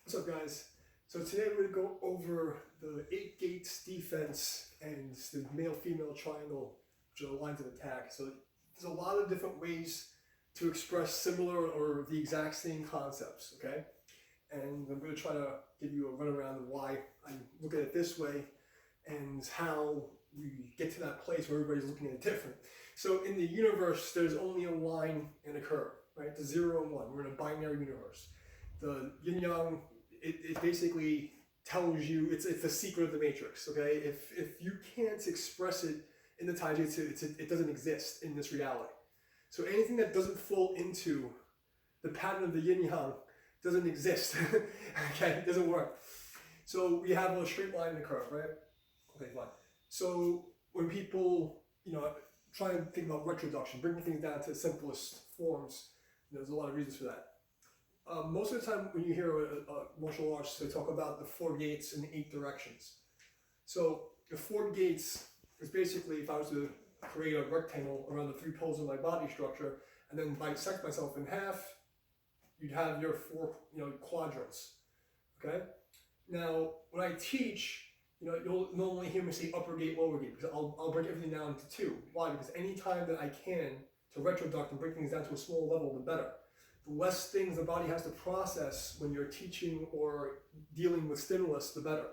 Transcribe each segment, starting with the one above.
What's up, guys? So today we're going to go over the 8 gates defense and the male-female triangle, which are the lines of attack. So there's a lot of different ways to express similar or the exact same concepts, okay? And I'm going to try to give you a runaround of why I look at it this way and how we get to that place where everybody's looking at it different. So in the universe, there's only a line and a curve, right? The 0 and 1. We're in a binary universe. The yin-yang, it basically tells you, it's the secret of the matrix, okay? If you can't express it in the taijutsu, it doesn't exist in this reality. So anything that doesn't fall into the pattern of the yin-yang doesn't exist, okay? It doesn't work. So we have a straight line and a curve, right? Okay, fine. So when people, try and think about retroduction, bringing things down to the simplest forms, there's a lot of reasons for that. Most of the time when you hear martial arts, they talk about the 4 gates and the 8 directions. So the 4 gates is basically, if I was to create a rectangle around the 3 poles of my body structure and then bisect myself in half, you'd have your 4 quadrants, okay? Now, when I teach, you'll normally hear me say upper gate, lower gate, because I'll break everything down into 2. Why? Because any time that I can to retroduct and break things down to a small level, the better. The less things the body has to process when you're teaching or dealing with stimulus, the better.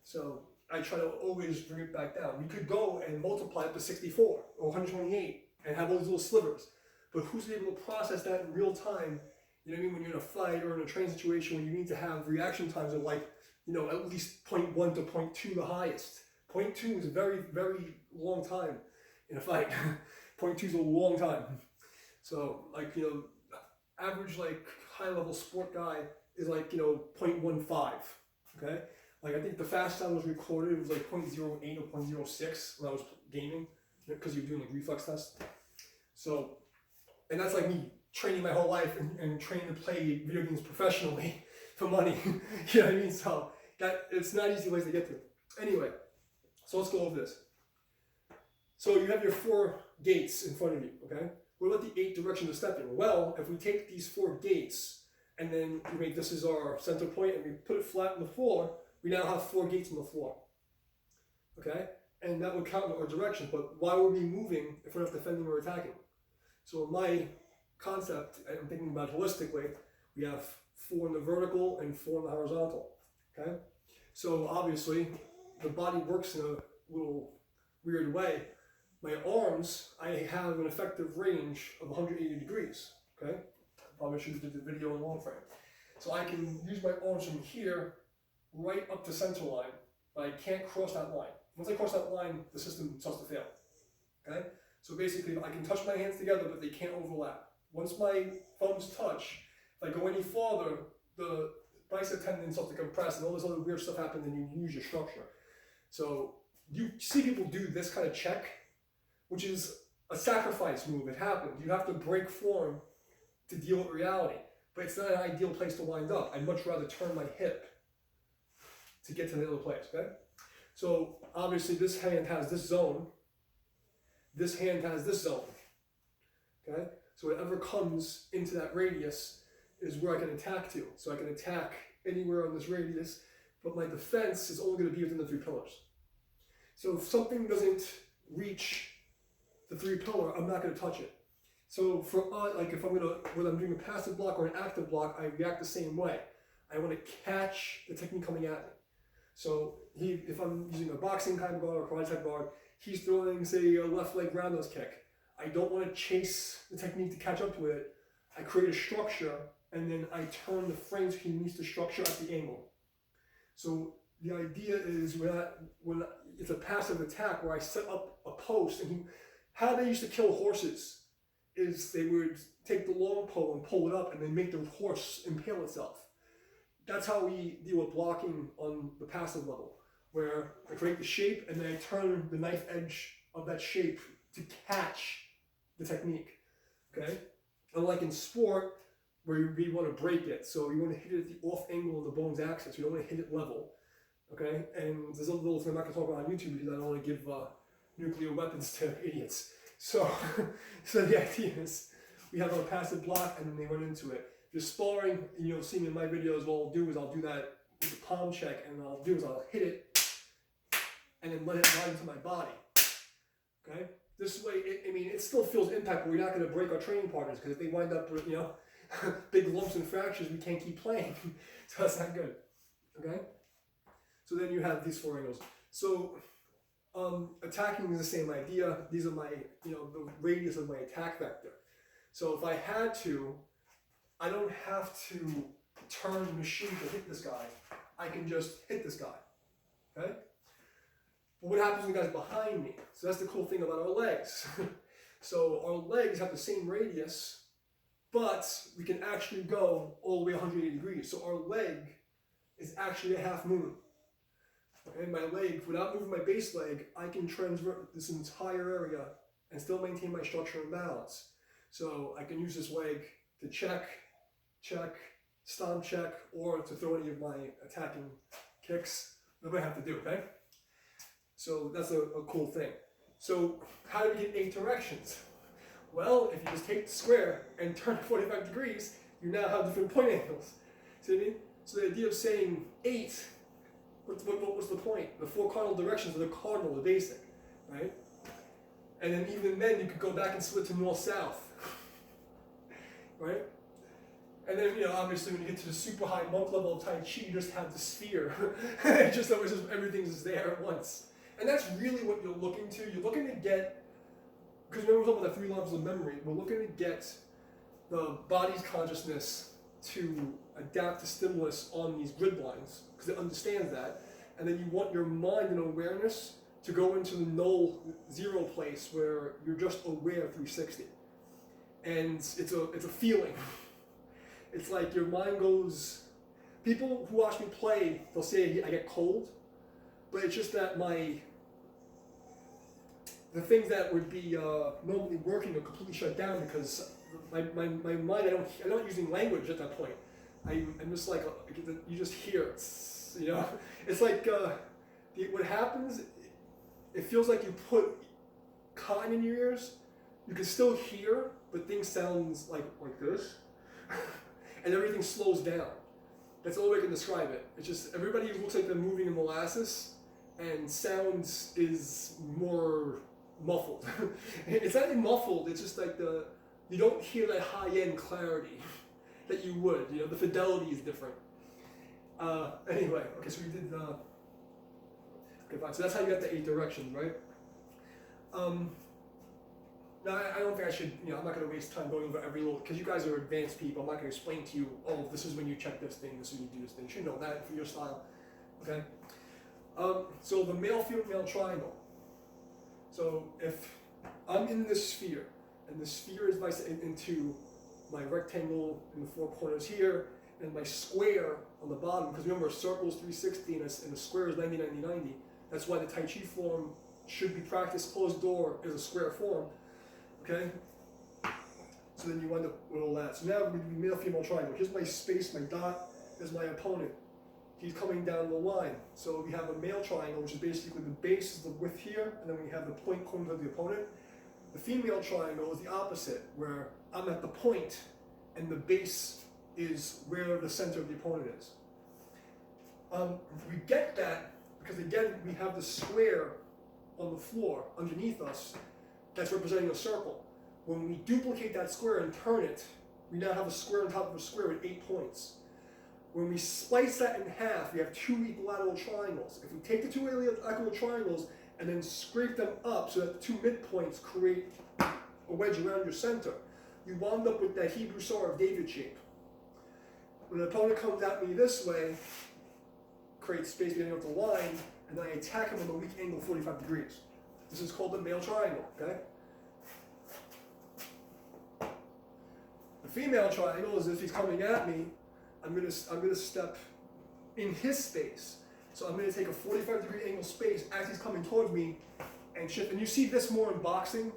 So I try to always bring it back down. You could go and multiply it to 64 or 128 and have all these little slivers. But who's able to process that in real time? You know what I mean? When you're in a fight or in a training situation where you need to have reaction times of at least 0.1 to 0.2 the highest. 0.2 is a very, very long time in a fight. 0.2 is a long time. So average high level sport guy is 0.15, okay? I think the fast time was recorded, it was 0.08 or 0.06 when I was gaming, because you're doing reflex tests. So, and that's me training my whole life and training to play video games professionally for money. You know what I mean? So it's not easy ways to get to. Anyway, so let's go over this. So you have your 4 gates in front of you, okay? What about the 8 directions of stepping? Well, if we take these 4 gates and then we make this is our center point and we put it flat on the floor, we now have 4 gates on the floor. Okay? And that would count in our direction, but why would we be moving if we're not defending or attacking? So in my concept, I'm thinking about holistically, we have 4 in the vertical and 4 in the horizontal. Okay? So obviously, the body works in a little weird way. My arms, I have an effective range of 180 degrees, okay? Probably should have did the video in long frame. So I can use my arms from here right up to center line, but I can't cross that line. Once I cross that line, the system starts to fail, okay? So basically, I can touch my hands together, but they can't overlap. Once my thumbs touch, if I go any farther, the bicep tendon starts to compress and all this other weird stuff happens and you lose your structure. So you see people do this kind of check, which is a sacrifice move. It happens. You have to break form to deal with reality. But it's not an ideal place to wind up. I'd much rather turn my hip to get to the other place, okay? So obviously this hand has this zone. This hand has this zone, okay? So whatever comes into that radius is where I can attack to. So I can attack anywhere on this radius, but my defense is only going to be within the 3 pillars. So if something doesn't reach the 3 pillar, I'm not going to touch it. So for if whether I'm doing a passive block or an active block, I react the same way. I want to catch the technique coming at me. So if I'm using a boxing kind of guard or karate type guard, he's throwing, say, a left leg roundhouse kick. I don't want to chase the technique to catch up to it. I create a structure and then I turn the frames so he meets the structure at the angle. So the idea is when it's a passive attack where I set up a post and how they used to kill horses is they would take the long pole and pull it up and then make the horse impale itself. That's how we deal with blocking on the passive level, where I create the shape and then I turn the knife edge of that shape to catch the technique, okay? Unlike in sport, where we want to break it, so you want to hit it at the off angle of the bone's axis, you don't want to hit it level, okay? And there's a little thing I'm not going to talk about on YouTube because I don't want to give nuclear weapons to idiots. So the idea is we have a passive block and then they run into it. you're sparring, and you'll see me in my videos, what I'll do is I'll do that with the palm check, and what I'll do is I'll hit it and then let it ride into my body. Okay? This way, it still feels impact, but we're not going to break our training partners, because if they wind up with, big lumps and fractures, we can't keep playing. So that's not good. Okay? So then you have these 4 angles. So attacking is the same idea. These are my, the radius of my attack vector. So if I had to, I don't have to turn the machine to hit this guy. I can just hit this guy. Okay? But what happens when the guy's behind me? So that's the cool thing about our legs. So our legs have the same radius, but we can actually go all the way 180 degrees. So our leg is actually a half moon. Okay, my leg, without moving my base leg, I can transvert this entire area and still maintain my structure and balance. So I can use this leg to check, stomp check, or to throw any of my attacking kicks. Whatever I have to do, okay? So that's a cool thing. So how do we get 8 directions? Well, if you just take the square and turn it 45 degrees, you now have different point angles. See what I mean? So the idea of saying 8, what was the point? The 4 cardinal directions are the cardinal, the basic, right? And then even then you could go back and split to north-south, right? And then, obviously when you get to the super high monk level of Tai Chi, you just have the sphere. It's just always everything's just there at once. And that's really what you're looking to. You're looking to get, because remember we're talking about the 3 levels of memory, we're looking to get the body's consciousness to adapt to stimulus on these grid lines, because it understands that. And then you want your mind and awareness to go into the null 0 place where you're just aware 360. And it's a feeling. It's like your mind goes, people who watch me play, they'll say I get cold, but it's just that the things that would be normally working are completely shut down, because my mind, I'm not using language at that point. I'm just like, you just hear it, It's like, what happens, it feels like you put cotton in your ears, you can still hear, but things sound like this. And everything slows down. That's the only way I can describe it. It's just, everybody looks like they're moving in molasses, and sounds is more muffled. It's not even muffled, it's just like you don't hear that high-end clarity that you would, the fidelity is different. Anyway, okay, so we did, okay, fine, so that's how you got the 8 directions, right? Now, I don't think I should, I'm not going to waste time going over every little, because you guys are advanced people, I'm not going to explain to you, oh, this is when you check this thing, this is when you do this thing. You should know that for your style, okay? So the male-female triangle. So if I'm in this sphere, and the sphere is into my rectangle in the 4 corners here, and my square on the bottom, because remember, a circle is 360 and a square is 90, 90, 90. That's why the Tai Chi form should be practiced closed door is a square form. Okay? So then you wind up with all that. So now we're going to be male-female triangle. Here's my space, my dot, is my opponent. He's coming down the line. So we have a male triangle, which is basically the base is the width here, and then we have the point corners of the opponent. The female triangle is the opposite, where I'm at the point, and the base is where the center of the opponent is. We get that because, again, we have the square on the floor underneath us that's representing a circle. When we duplicate that square and turn it, we now have a square on top of a square with 8 points. When we slice that in half, we have 2 equilateral triangles. If we take the 2 equilateral triangles and then scrape them up so that the 2 midpoints create a wedge around your center, you wound up with that Hebrew Star of David shape. When an opponent comes at me this way, creates space getting up the line, and then I attack him with a weak angle 45 degrees. This is called the male triangle, okay? The female triangle is if he's coming at me, I'm gonna step in his space. So I'm gonna take a 45-degree angle space as he's coming towards me and shift. And you see this more in boxing,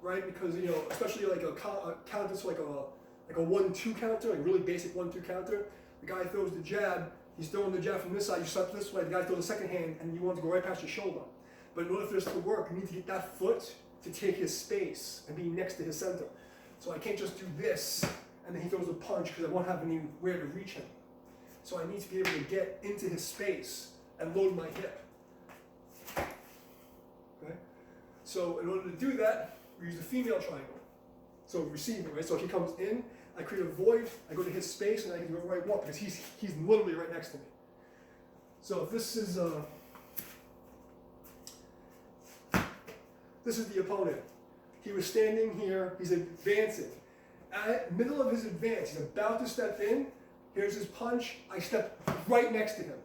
right? Because especially like a counter, so like a 1-2 counter, like really basic 1-2 counter. The guy throws the jab. He's throwing the jab from this side. You step this way. The guy throws the second hand, and you want to go right past your shoulder. But in order for this to work, you need to get that foot to take his space and be next to his center. So I can't just do this and then he throws a punch because I won't have anywhere to reach him. So I need to be able to get into his space and load my hip. Okay? So in order to do that, we use the female triangle. So receiving, right? So he comes in, I create a void, I go to his space, and I can do whatever I want because he's literally right next to me. So if this is the opponent. He was standing here, he's advancing. At the middle of his advance, he's about to step in, here's his punch, I step right next to him.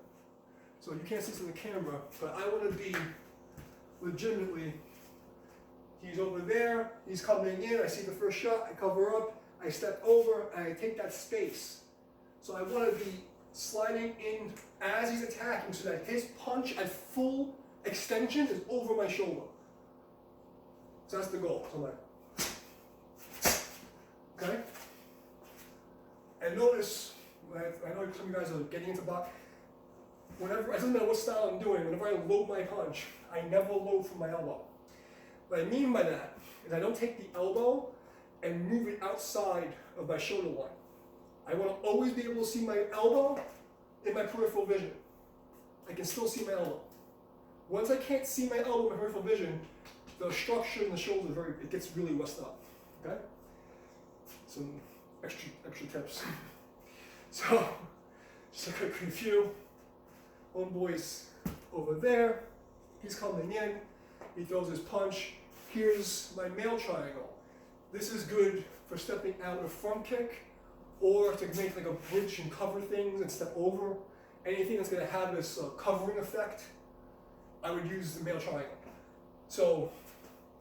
So you can't see this on the camera, but I want to be legitimately, he's over there, he's coming in, I see the first shot, I cover up, I step over, and I take that space. So I want to be sliding in as he's attacking so that his punch at full extension is over my shoulder. So that's the goal. So I'm like, okay? And notice, I know some of you guys are getting into box. Whenever, it doesn't matter what style I'm doing, whenever I load my punch, I never load from my elbow. What I mean by that is I don't take the elbow and move it outside of my shoulder line. I want to always be able to see my elbow in my peripheral vision. I can still see my elbow. Once I can't see my elbow in my peripheral vision, the structure in the shoulder it gets really messed up. Okay? Some extra tips. So, just a quick review. Homeboy's over there. He's coming in. He throws his punch. Here's my male triangle. This is good for stepping out with a front kick, or to make like a bridge and cover things and step over. Anything that's going to have this covering effect, I would use the male triangle. So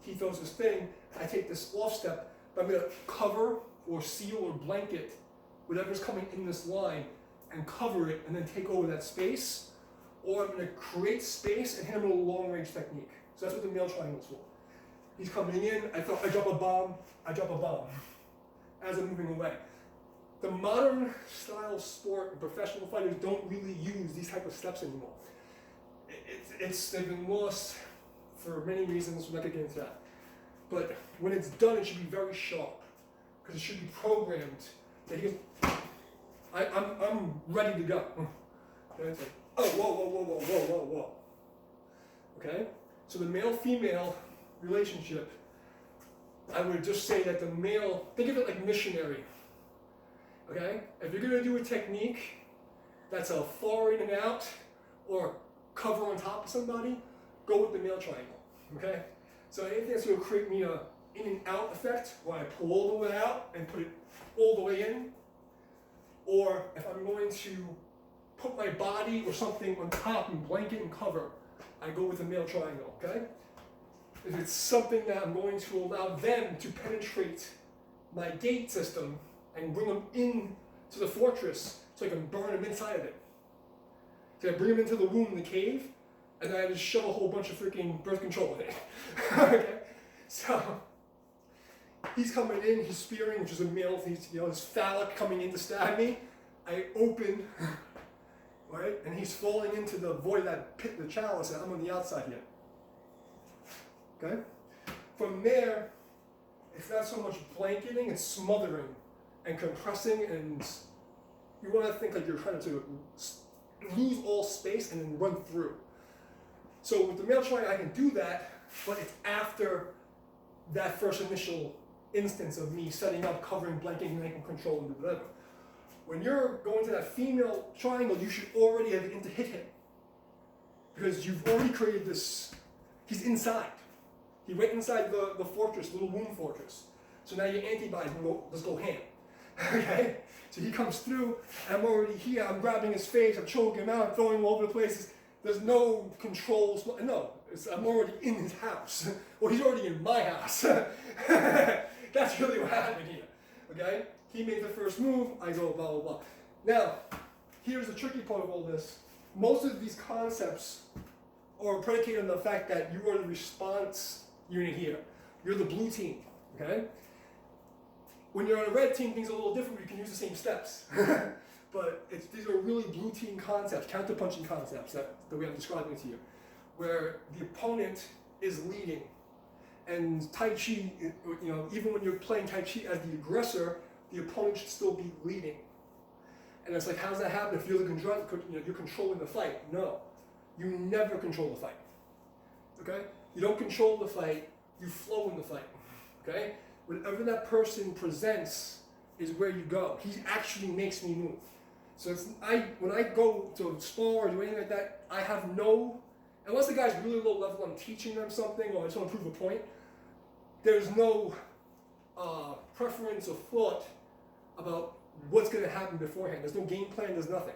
he throws this thing, I take this off step, but I'm going to cover or seal or blanket whatever's coming in this line and cover it and then take over that space. Or I'm going to create space and hit him with a long range technique. So that's what the male triangle is for. He's coming in, I drop a bomb, as I'm moving away. The modern style sport, professional fighters don't really use these type of steps anymore. They've been lost for many reasons, we're not going to get into that. But when it's done, it should be very sharp, because it should be programmed that he goes, I'm ready to go. And it's like, oh, whoa. Okay? So the male-female relationship, I would just say that the male, think of it like missionary. Okay? If you're going to do a technique that's a far in and out or cover on top of somebody, go with the male triangle. Okay? So anything that's going to create me a in and out effect, where I pull all the way out and put it all the way in, or if I'm going to put my body or something on top and blanket and cover, I go with the male triangle. Okay? If it's something that I'm going to allow them to penetrate my gate system and bring them in to the fortress so I can burn them inside of it. So I bring them into the womb in the cave, and then I just shove a whole bunch of freaking birth control in it. Okay? So he's coming in, he's spearing, which is a male, he's, his phallic coming in to stab me. I open, right? And he's falling into the void, that pit, the chalice, and I'm on the outside here. Okay? From there, it's not so much blanketing, it's smothering and compressing, and you want to think like you're trying to lose all space and then run through. So with the male triangle, I can do that, but it's after that first initial instance of me setting up, covering, blanking, making control, and do whatever. When you're going to that female triangle, you should already have begun to hit him, because you've already created this. He's inside. He went inside the fortress, little womb fortress. So now your antibodies let's go ham. Okay? So he comes through, and I'm already here, I'm grabbing his face, I'm choking him out, I'm throwing him all over the place. There's no controls, no, I'm already in his house. Well, he's already in my house. That's really what happened here. Okay? He made the first move, I go blah, blah, blah. Now, here's the tricky part of all this. Most of these concepts are predicated on the fact that you are the response unit here. You're the blue team, okay? When you're on a red team, things are a little different, but you can use the same steps. But these are really blue team concepts, counter-punching concepts that the way I'm describing it to you, where the opponent is leading. And Tai Chi, even when you're playing Tai Chi as the aggressor, the opponent should still be leading. And it's like, how does that happen if you're you're controlling the fight? No, you never control the fight. Okay, you don't control the fight. You flow in the fight. Okay, whatever that person presents is where you go. He actually makes me move. So when I go to spar or do anything like that, I have no, unless the guy's really low level, I'm teaching them something or I just want to prove a point. There's no preference or thought about what's going to happen beforehand. There's no game plan, there's nothing.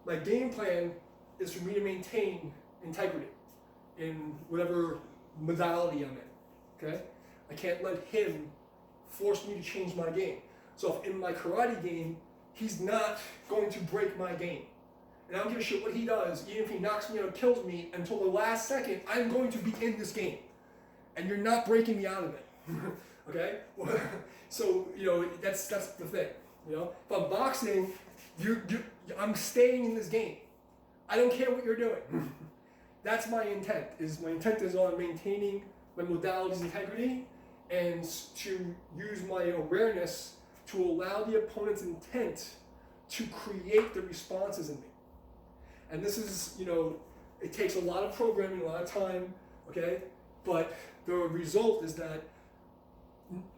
My game plan is for me to maintain integrity in whatever modality I'm in, okay? I can't let him force me to change my game. So if in my karate game, he's not going to break my game. And I don't give a shit what he does, even if he knocks me out or kills me, until the last second, I'm going to be in this game. And you're not breaking me out of it, okay? So, that's the thing. If I'm boxing, I'm staying in this game. I don't care what you're doing. That's my intent. My intent is on maintaining my modality's integrity and to use my awareness to allow the opponent's intent to create the responses in me. And this is, it takes a lot of programming, a lot of time, okay? But the result is that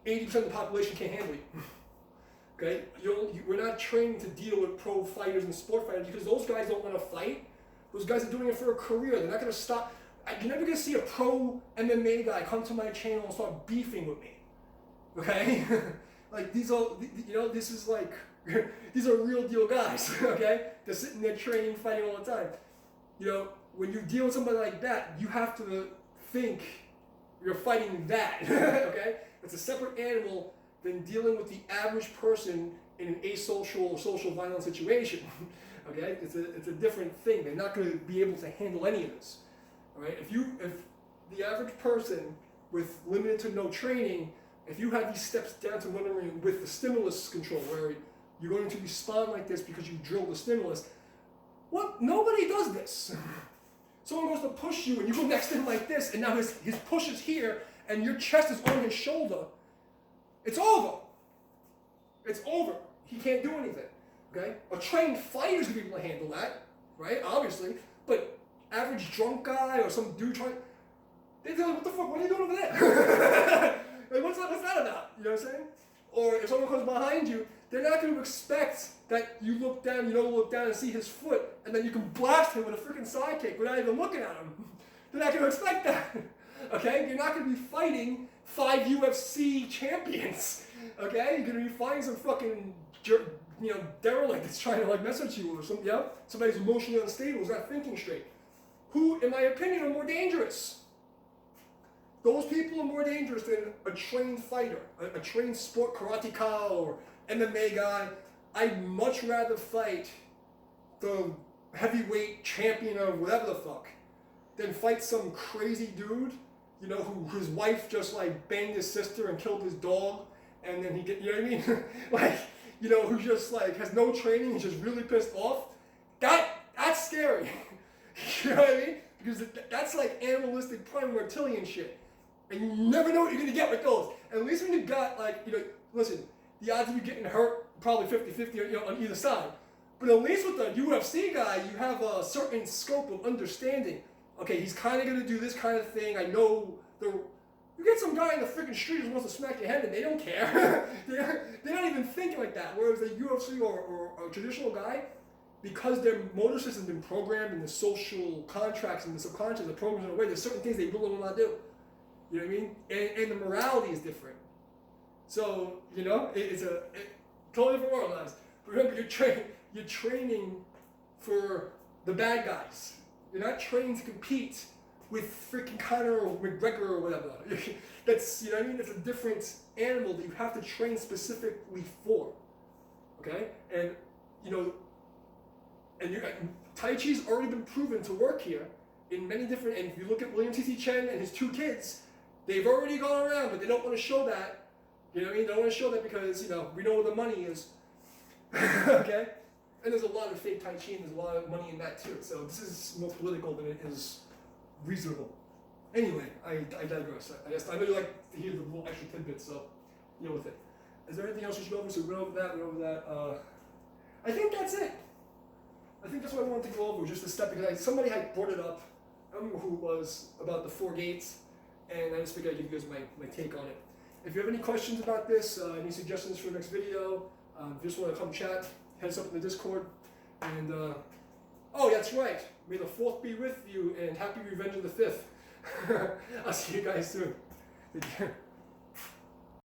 80% of the population can't handle you. Okay, we're not trained to deal with pro fighters and sport fighters because those guys don't want to fight. Those guys are doing it for a career. They're not going to stop. You're never going to see a pro MMA guy come to my channel and start beefing with me. Okay, like these are, this is like, these are real deal guys. Okay, they're sitting there training, fighting all the time. When you deal with somebody like that, you have to think you're fighting that. Okay, it's a separate animal than dealing with the average person in an asocial or social violence situation. Okay, it's a different thing. They're not going to be able to handle any of this. All right, if the average person with limited to no training, if you have these steps down to learning with the stimulus control, where you're going to respond like this because you drill the stimulus, nobody does this. Someone goes to push you and you go next to him like this, and now his push is here and your chest is on his shoulder. It's over. It's over. He can't do anything. Okay? A trained fighter's gonna be able to handle that, right? Obviously. But average drunk guy or some dude they're like, what the fuck? What are you doing over there? Like, what's that about? You know what I'm saying? Or if someone comes behind you, they're not going to expect that you look down, look down and see his foot, and then you can blast him with a freaking sidekick without even looking at him. They're not going to expect that. Okay? You're not going to be fighting 5 UFC champions. Okay? You're going to be fighting some fucking derelict that's trying to mess with you or something. Somebody's emotionally unstable, is not thinking straight. Who, in my opinion, are more dangerous? Those people are more dangerous than a trained fighter, a trained sport karateka or MMA guy. I'd much rather fight the heavyweight champion of whatever the fuck than fight some crazy dude, whose wife just banged his sister and killed his dog, and then he what I mean? Who just has no training, he's just really pissed off. That's scary. You know what I mean? Because that's animalistic prime reptilian shit. And you never know what you're going to get with those. And at least when you've got, listen, the odds of you getting hurt, probably 50-50 on either side. But at least with the UFC guy, you have a certain scope of understanding. Okay, he's kind of going to do this kind of thing. I know you get some guy in the freaking street who wants to smack your head and they don't care. they're not even thinking like that. Whereas a UFC or a traditional guy, because their motor system's been programmed in the social contracts and the subconscious, the programs in a way, there's certain things they really will not do. You know what I mean? And the morality is different. So, it's a totally different world, guys. Remember, you're training for the bad guys. You're not trained to compete with freaking Conor or McGregor or whatever. That's, you know what I mean? It's a different animal that you have to train specifically for. Okay? And, Tai Chi's already been proven to work here in many different, and if you look at William T.C. Chen and his 2 kids, they've already gone around, but they don't want to show that. You know what I mean? They don't want to show that because, we know where the money is. Okay? And there's a lot of fake Tai Chi and there's a lot of money in that too. So this is more political than it is reasonable. Anyway, I digress. I know you like to hear the little extra tidbits, so deal with it. Is there anything else we should go over? So we went over that, I think that's it. I think that's what I wanted to go over, just a step, because somebody had brought it up, I don't know who it was, about the 4 gates, and I just figured I'd give you guys my take on it. If you have any questions about this, any suggestions for the next video, if you just want to come chat, head us up in the Discord, and oh, that's right, may the 4th be with you, and happy Revenge of the 5th. I'll see you guys soon. Take care.